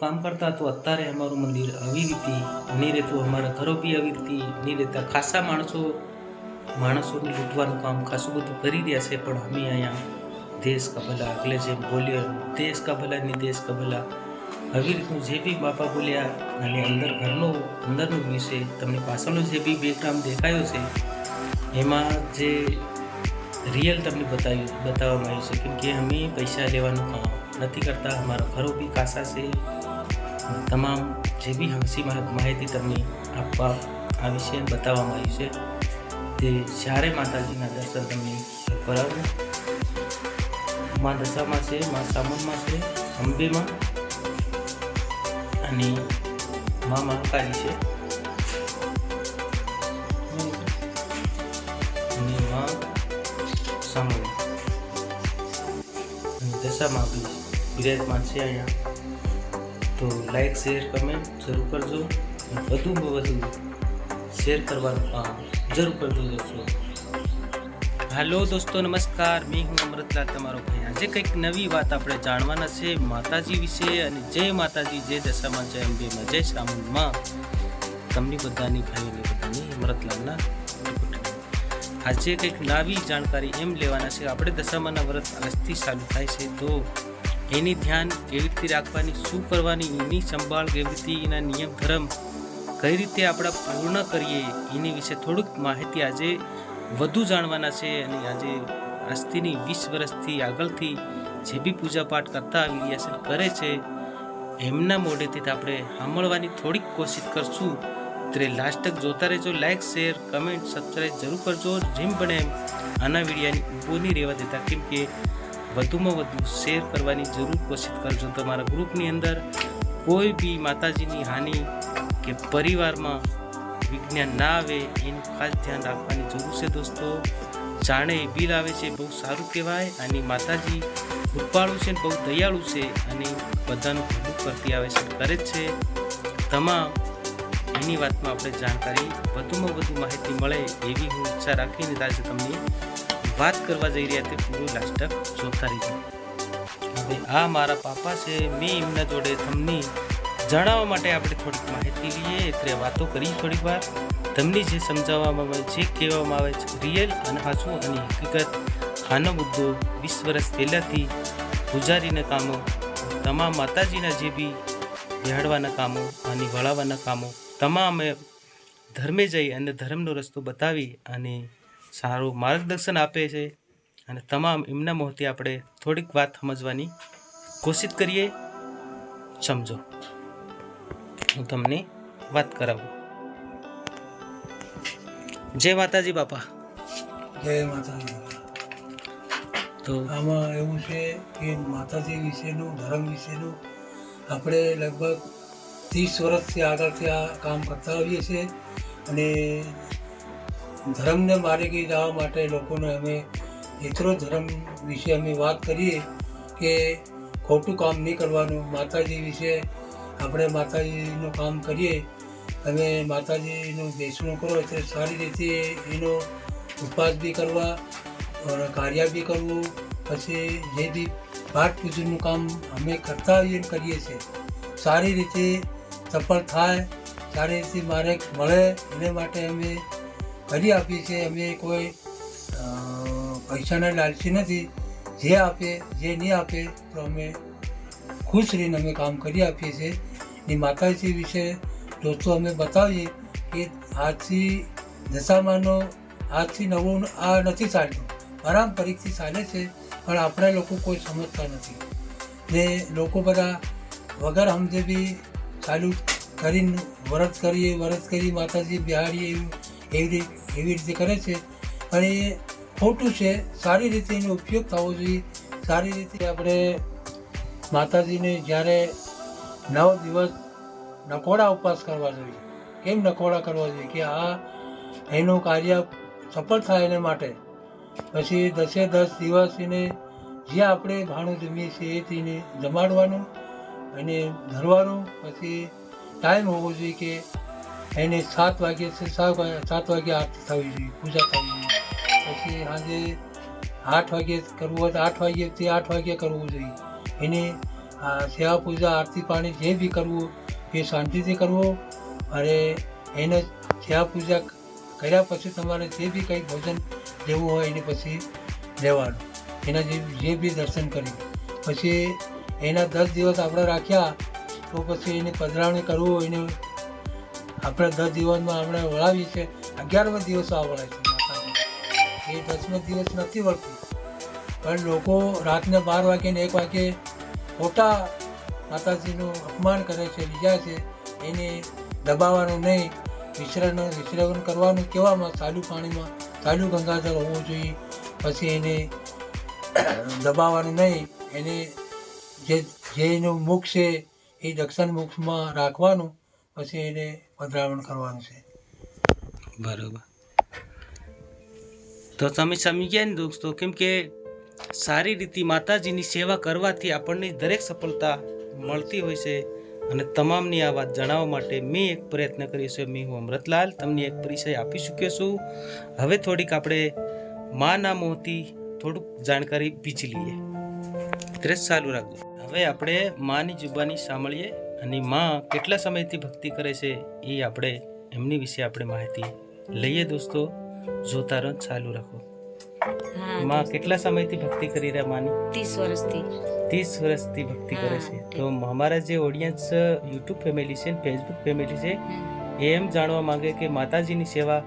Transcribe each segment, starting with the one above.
काम करता तो अत्यारे अमारू मंदिर આવી રીતે નહીં રહેતું, અમારા ઘરો બી આવી રીતે નહીં રહેતા. ખાસા માણસોને લૂંટવાનું કામ ખાસું બધું કરી રહ્યા છે. પણ અમે અહીંયા દેશ કા ભલા, એટલે જેમ બોલ્યો દેશ કા ભલા ને દેશ કા ભલા, આવી રીતનું જે બી બાપા બોલ્યા અને અંદરનો વિષય તમને પાછળનો જે બી બેકગ્રાઉન્ડ દેખાયો છે એમાં જે રિયલ તમને બતાવવામાં આવ્યું છે. કેમ કે અમે પૈસા લેવાનું કામ નથી કરતા, અમારા ઘરો બી કાસા છે. તમામ જે બી હંસી માહિતી તમને આપવા આ વિશે બતાવવામાં આવ્યું છે. તે જ્યારે માતાજીના દર્શન તમને કરાવો. મા દશામાં છે, મા સામનમાં છે, અંબેમાં અને મા મહાકાળી છે અને મા સામન અને દશામાં બી બિરાજમાન છે અહીંયા. તો લાઈક શેર કમેન્ટ જરૂર કરજો. વધુમાં વધુ શેર કરવાનું કામ જરૂર કરજો દોસ્તો. हेलो दोस्तों, नमस्कार. मैं हूँ अमृतलाल तमारो भाई. आज કંઈક નવી વાત આપણે જાણવાના છે માતાજી વિશે. અને જય માતાજી, જય દશામાં, જય અંબેમાં, જય શ્રાવણમાં તમને બધાની ભાઈઓને બધાની અમૃતલાલના. આજે કંઈક નવી જાણકારી એમ લેવાના છે. આપણે દશામાના વ્રત આજથી ચાલુ થાય છે, તો એની ધ્યાન કેવી રીતે રાખવાની, શું કરવાની, એની સંભાળ કેવી રીતે, એના નિયમ ધર્મ કઈ રીતે આપણે પૂર્ણ કરીએ એની વિશે થોડુંક માહિતી આજે વધુ જાણવાના છે. અને આજે આજથી 20 વર્ષથી આગળથી જે બી પૂજાપાઠ કરતા આવી રહ્યા છે, કરે છે, એમના મોઢેથી આપણે સાંભળવાની થોડીક કોશિશ કરશું. ત્યારે લાસ્ટ તક જોતા રહેજો. લાઈક શેર કમેન્ટ સબસ્ક્રાઈબ જરૂર કરજો. જેમ બને એમ આના વિડીયાની ઊભો નહીં રહેવા દેતા, કેમ કે વધુમાં વધુ શેર કરવાની જરૂર કોશિશ કરજો. તમારા ગ્રુપની અંદર કોઈ બી માતાજીની હાનિ કે પરિવારમાં વિજ્ઞાન ના આવે એનું ખાસ ધ્યાન રાખવાની જરૂર છે દોસ્તો. જાણે બિલ આવે છે, બહુ સારું કહેવાય. અને માતાજી કૃપાળુ છે, બહુ દયાળુ છે અને બધાનું ભલું કરતી આવે છે, કરે જ છે. તમામ એની વાતમાં આપણે જાણકારી વધુમાં વધુ માહિતી મળે એવી હું ઈચ્છા રાખીને આજે તમને વાત કરવા જઈ રહ્યા તે પૂરું લાસ્ટ જોતા રહીજો. હવે આ મારા પાપા છે, મેં એમના જોડે તમને જણાવવા માટે આપણે થોડીક માહિતી લઈએ. એટલે વાતો કરી થોડીક વાર તમને જે સમજાવવામાં આવે, જે કહેવામાં આવે છે રિયલ અને સાચું અને હકીકત. આનો મુદ્દો 20 વર્ષ પહેલાંથી પૂજારીના કામો, તમામ માતાજીના જે બી બેહાડવાના કામો અને વળાવવાના કામો, તમામ ધર્મે જઈ અને ધર્મનો રસ્તો બતાવી અને સારું માર્ગદર્શન આપે છે. અને તમામ એમના મોહથી આપણે થોડીક વાત સમજવાની કોશિશ કરીએ. સમજો, હું તમને વાત કરાવું. જય માતાજી બાપા. જય માતાજી. તો આમાં એવું છે કે માતાજી વિશેનું, ધર્મ વિશેનું આપણે લગભગ 30 વર્ષથી આગળથી આ કામ કરતા આવીએ છીએ. અને ધર્મને માર્ગે જવા માટે લોકોને અમે એટલો ધર્મ વિશે અમે વાત કરીએ કે ખોટું કામ નહીં કરવાનું. માતાજી વિશે આપણે માતાજીનું કામ કરીએ, તમે માતાજીનું બેસણું કરો એટલે સારી રીતે એનો ઉપવાસ બી કરવા અને કાર્ય બી કરવું. પછી જે બી પાઠ પૂજનનું કામ અમે કરતા આવીએ કરીએ છીએ, સારી રીતે સફળ થાય, સારી રીતે માર્ગ મળે એને માટે અમે કરી આપીએ છીએ. અમે કોઈ પૈસાના લાલચી નથી. જે આપે, જે નહીં આપે તો અમે ખુશ રહીને અમે કામ કરી આપીએ છીએ. ને માતાજી વિશે દોસ્તો અમે બતાવીએ કે આજથી દશામાનો આજથી નવું આ નથી ચાલતું, પારંપરિકથી ચાલે છે, પણ આપણે લોકો કોઈ સમજતા નથી. ને લોકો બધા વગર સમજે બી ચાલુ કરીને વ્રત કરી માતાજી બિહાડીએ એવી રીતે કરે છે. પણ એ ખોટું છે. સારી રીતે એનો ઉપયોગ થવો જોઈએ. સારી રીતે આપણે માતાજીને જ્યારે 9 દિવસ નકોડા ઉપવાસ કરવા જોઈએ. કેમ નકોડા કરવા જોઈએ? કે આ એનું કાર્ય સફળ થાય એને માટે. પછી 10 દિવસ એને જે આપણે ભાણું જમીએ છીએ એ તેને જમાડવાનું અને ધરવાનું. પછી ટાઈમ હોવો જોઈએ કે એને 7 વાગ્યે આરતી થવી જોઈએ, પૂજા થવી જોઈએ. પછી સાંજે 8 વાગ્યે કરવું હોય તો 8 વાગ્યેથી 8 વાગ્યે કરવું જોઈએ. એને આ સેવા પૂજા આરતી પાણી જે બી કરવું એ શાંતિથી કરવું અને એને સેવા પૂજા કર્યા પછી તમારે જે બી કંઈ ભોજન લેવું હોય એને પછી લેવાનું, એના જે બી દર્શન કરી પછી એના 10 દિવસ આપણે રાખ્યા તો પછી એની પધરાવણી કરવું, એને આપણે 10 દિવસમાં આપણે વળાવીએ છીએ, 11મા દિવસ આ વળાય છે માતાજી, એ 10મા દિવસ નથી વળતું. પણ લોકો રાતને 12 વાગે ને 1 વાગે ખોટા માતાજીનું અપમાન કરે છે, લીધા છે, એને દબાવવાનું નહીં, વિશ્રામ કરવાનું કેવામાં ચાલુ પાણીમાં ચાલુ ગંગાજળ હોવું જોઈએ, પછી એને દબાવવાનું નહીં, એને જે એનું મુખ છે એ દક્ષિણ મુખમાં રાખવાનું, પછી એને પધરામણ કરવાનું છે. બરાબર. તો તમે સમજી ગયા ને દોસ્તો, કેમ કે સારી રીતે માતાજીની સેવા કરવાથી આપણને દરેક સફળતા મળતી હોય છે. અને તમામની આ વાત જણાવવા માટે મેં એક પ્રયત્ન કર્યો છે. હું અમૃતલાલ તમને એક પરિચય આપી ચૂક્યો છું. હવે થોડીક આપણે માના મોહથી થોડુંક જાણકારી પીછી લઈએ. ત્રેસ ચાલુ રાખજો. હવે આપણે માની જુબાની સાંભળીએ અને માં કેટલા સમયથી ભક્તિ કરે છે એ આપણે એમની વિશે આપણે માહિતી લઈએ. દોસ્તો જોતા રહો, ચાલુ રાખો. માં કેટલા સમયથી ભક્તિ કરી રહ્યા? માની 30 વર્ષથી ભક્તિ કરે છે. તો અમારા જે ઓડિયન્સ યુટ્યુબ ફેમિલી છે, ફેસબુક ફેમિલી છે, એ એમ જાણવા માંગે કે માતાજીની સેવા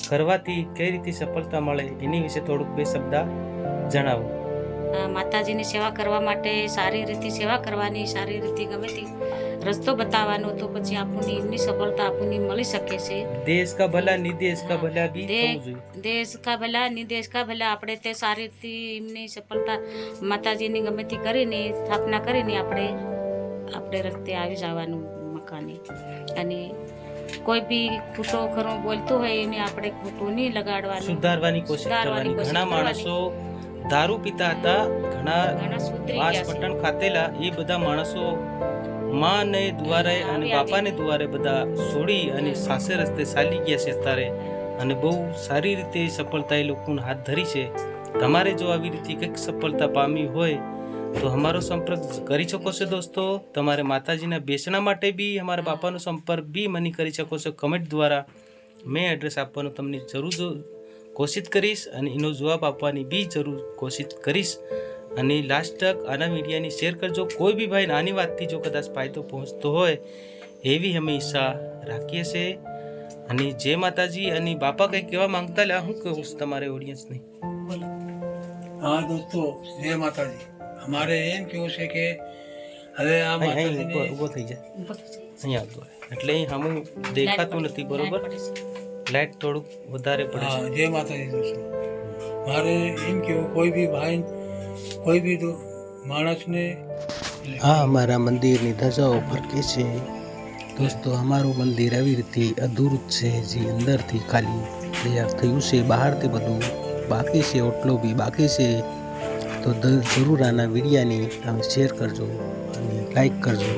કરવાથી કઈ રીતે સફળતા મળે એની વિશે થોડુંક 2 શબ્દ જણાવો. માતાજીની સેવા કરવા માટે સારી રીતે સેવા કરવાની, સારી રીતે ગમે તે રસ્તો બતાવવાનો, તો પછી આપણને એમની સફળતા આપણને મળી શકે છે. દેશ કા ભલા નિદેશ કા ભલા બી થવું જોઈએ. દેશ કા ભલા નિદેશ કા ભલા, આપણે તે સારી રીતે એમની સફળતા માતાજીની ગમે તે કરીને સ્થાપના કરીને આપણે રસ્તે આવી જવાનું મકાને. અને કોઈ બી ખોટો ખરો બોલતું હોય એને આપણે ખોટું નહીં લગાડવાનું, સુધારવાની કોશિશ કરવાની. ઘણા માણસો દારૂ પીતા હતા, ઘણા વાસ પટણ ખાતેલા, એ બધા માણસો માને દ્વારે અને બાપાને દ્વારે બધા છોડી અને સાસે રસ્તે ચાલી ગયા છે અત્યારે, અને બહુ સારી રીતે સફળતા એ લોકોને હાથ ધરી છે. તમારે જો આવી રીતે કંઈક સફળતા પામી હોય તો અમારો સંપર્ક કરી શકો છો. દોસ્તો તમારે માતાજીના બેસણા માટે બી અમારા બાપાનો સંપર્ક બી મને કરી શકો છો કમેન્ટ દ્વારા. મેં એડ્રેસ આપવાનું તમને જરૂર કોશિશ કરીશ અને એનો જવાબ આપવાની બી જરૂર કોશિશ કરીશ. અને લાસ્ટ તક આના મીડિયાની શેર કરજો. કોઈ બી ભાઈ નાની વાતથી જો કદાચ ફાયદો પહોંચતો હોય એવી અમે ઈચ્છા રાખીએ છીએ. અને જય માતાજી. અને બાપા કંઈ કહેવા માંગતા લે, હું કહું છું તમારે ઓડિયન્સને? હા દોસ્તો, જય માતાજી. અમારે એમ કેવું છે કે હવે આ માતાજીને ઊભો થઈ જાય, અહીંયા આવતો એટલે અહીં સામું દેખાતું નથી. બરોબર, લાઈટ થોડુંક વધારે પડે છે. હા, જય માતાજી દોસ્તો. મારે એમ કેવું, કોઈ બી ભાઈ, કોઈ બી માણસને આ અમારા મંદિરની ધજાઓ ફરકે છે. દોસ્તો અમારું મંદિર આવી રીતે અધૂરું જ છે, જે અંદરથી ખાલી તૈયાર થયું છે, બહારથી બધું બાકી છે, ઓટલો બી બાકી છે. તો જરૂર આના વિડીયાની તમે શેર કરજો અને લાઈક કરજો.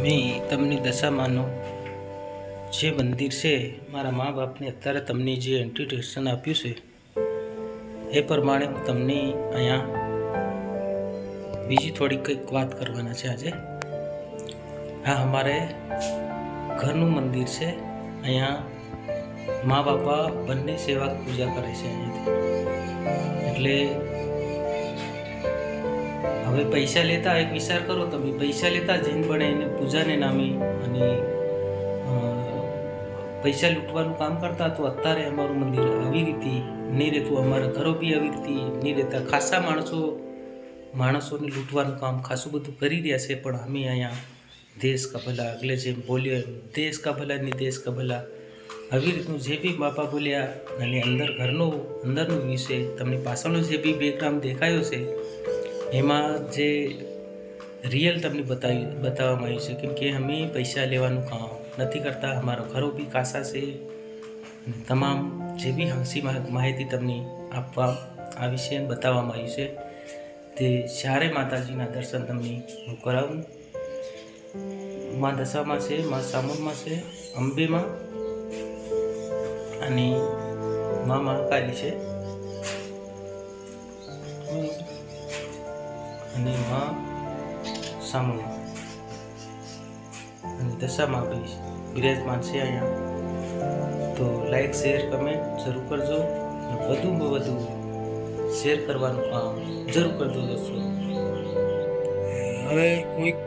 મેં તમને દશામાનું જે મંદિર છે, મારા મા બાપને અત્યારે તમને જે ઇન્ટ્રોડક્શન આપ્યું છે એ પ્રમાણે હું તમને અહીંયા બીજી થોડી કંઈક વાત કરવાના છે આજે. આ અમારે ઘરનું મંદિર છે. અહીંયા મા બાપા બંને સેવા પૂજા કરે છે અહીંયાથી. એટલે હવે પૈસા લેતા એક વિચાર કરો તમે, પૈસા લેતા જઈને બને એને પૂજાને નામે અને પૈસા લૂંટવાનું કામ કરતા. તો અત્યારે અમારું મંદિર આવી રીતે નહીં રહેતું, અમારા ઘરો બી આવી રીતે નહીં રહેતા. ખાસા માણસોને લૂંટવાનું કામ ખાસું બધું કરી રહ્યા છે. પણ અમે અહીંયા દેશ કા ભલા, આગલે જેમ બોલ્યો એમ દેશ કા ભલા ની દેશ કા ભલા, આવી રીતનું જે બી બાપા બોલ્યા અને અંદરનું વિષય તમને પાછળનો જે બી બેકગ્રાઉન્ડ દેખાયો છે એમાં જે રિયલ તમને બતાવવામાં આવ્યું છે. કેમ કે અમે પૈસા લેવાનું કામ નથી કરતા, અમારા ઘરો બી કાસા છે. તમામ જે બી હાંસી માહિતી તમને આપવા આવી છે, બતાવવામાં આવ્યું છે. તે ચારે માતાજીના દર્શન તમને હું કરાવું. માં દશામાં છે, માં સામુંડમાં છે, અંબેમાં અને માં મહાકાલી છે અને માં સામું અને દશામાં બી બિરાજમાન છે અહીંયા. તો લાઈક શેર કમેન્ટ જરૂર કરજો અને વધુમાં વધુ શેર કરવાનું કામ જરૂર કરજો દોસ્તો. હવે કોઈક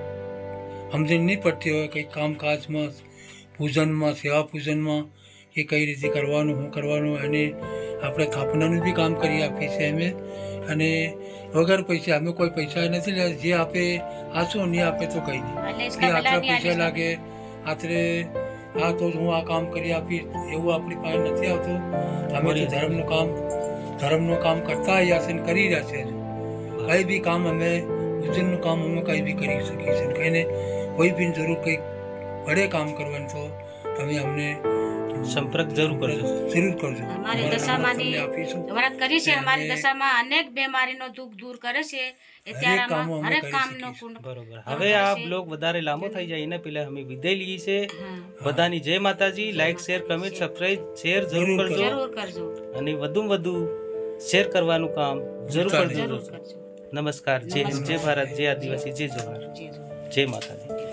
સમજણ નહીં પડતી હોય કંઈક કામકાજમાં, પૂજનમાં, સેવા પૂજનમાં કે કઈ રીતે કરવાનું, શું કરવાનું, અને આપણે સ્થાપનાનું બી કામ કરી આપીએ છીએ અમે. અને વગર પૈસા, અમે કોઈ પૈસા નથી લેતા, જે આપે આશું, નહીં આપે તો કંઈ નહીં. એટલે કે इसका भला આટલા नहीं પૈસા आने લાગે, આટલે આ તો હું આ કામ કરી આપીશ એવું આપણી પાસે નથી આવતું. અમે તો ધર્મનું કામ કરતા આવ્યા છે ને કરી રહ્યા છે. કંઈ બી કામ અમે પૂજનનું કામ અમે કંઈ બી કરી શકીએ છીએ. કહીને કોઈ બી જરૂર કંઈક પડે કામ કરવાનું તો તમે અમને સંપર્ક જરૂર કરજો. જરૂર કરજો. हमारी અમે દશામાંની તમને આપીશું. વ્રત કરી છે. અમારી અને દશામાં અનેક બીમારીનો દુઃખ દૂર કરે છે. અત્યારે હરેક કામો આમાં અમે હરેક કરી કામનો શકીશું. પૂર્ણ બરોબર. હવે આ બ્લોગ વધારે લાંબો થઈ જાય એના પહેલા અમે વિદાય લઈએ છે. હા, બધાની જય માતાજી. Like share comment subscribe share જરૂર કરજો જરૂર કરજો. અને વધુમાં વધુ શેર કરવાનું કામ જરૂર કરજો. જરૂર કરજો. નમસ્કાર. જય હિન્દ, જય ભારત, જય આદિવાસી, જય જવાહર, જી. જય માતાજી.